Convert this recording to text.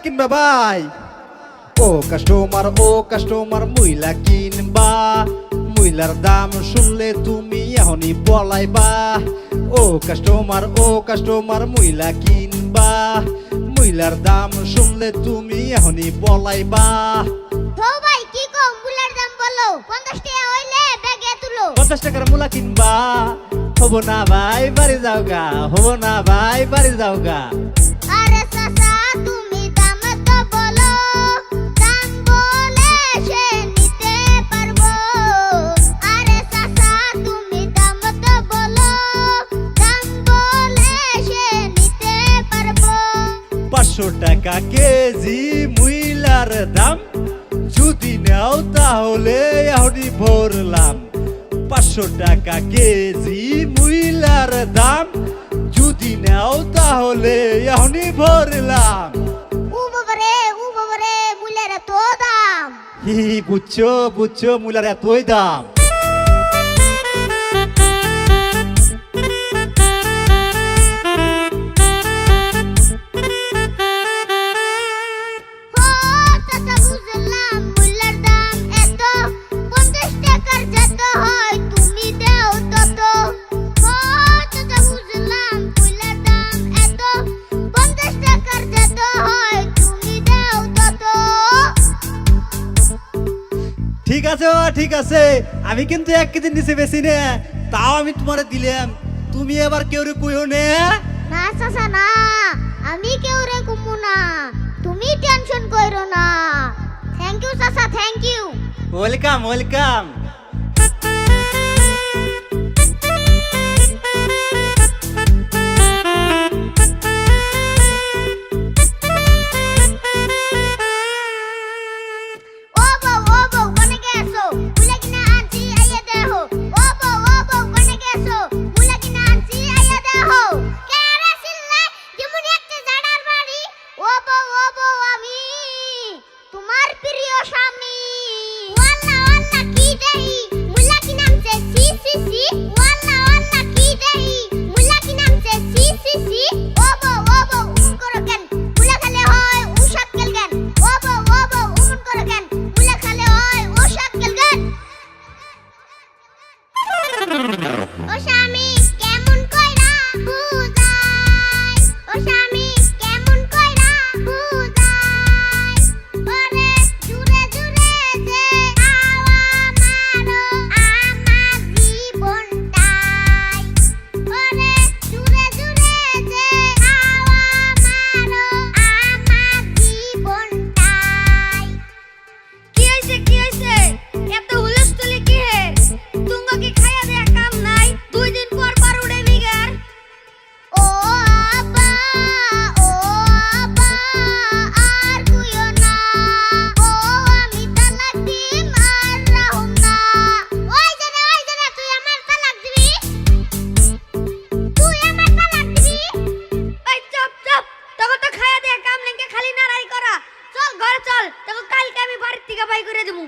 কিনবা ভাই ও কাস্টমার মুইলা কিনবা মুইলার দাম শুনলে তুমি এখনই পলাইবা ও কাস্টমার মুইলা কিনবা মুইলার দাম শুনলে তুমি এখনই পলাইবা তো ভাই কি কম মুলার দাম বলো 50 টাকা হইলে ব্যাগে তুলো 50 টাকার মুলা কিনবা হবো না ভাই বাড়ি যাওগা আরে চাচা তুমি দাম তো বলো দাম বলে সে নিতে পারবো আরে চাচা তুমি দাম তো বলো দাম বলে সে নিতে পারবো 500 টাকা কেজি মুইলার দাম যদি নাও তাহলে এখনই ভরলাম 500 টাকা কেজি মুইলার দাম যদি নাও তাহলে এখনই ভরলাম ও বাবারে মুলার তো দাম বুঝছো মুইলার এতই দাম ঠিক আছে আমি কিন্তু 1 কেজি নিচে বেশি নে তাও আমি তোমারে দিলাম তুমি আবার কেউ রে কইও নে না চাচা না আমি কেউ রে কমু না তুমি টেনশন কইরো না থ্যাংক ইউ চাচা থ্যাংক ইউ ওয়েলকাম ও স্বামী কেমন কইরা বুঝাই ও স্বামী কেমন কইরা বুঝাই ওরে জুরে যে হাওয়া মারো আমার জীবনটাই ওরে জুরে যে হাওয়া মারো আমার জীবনটাই কি হইছে এত হুলস্থুলি কি হে তুঙ্গা কি খায়া দেয়া কাম নাই 2 দিন পর পর উড়ে বিগার ও আব্বা আর কইও না ও আমি তালাক দিম আর রাহুম না ওই জানা তুই আমার তালাক দিবি এই চুপ তোকে তো খায়া দেয়া কাম নাই খালি নারাই করা চল ঘরে চল তোকে কালকে আমি বাড়ি থেকে বাই করে দেবো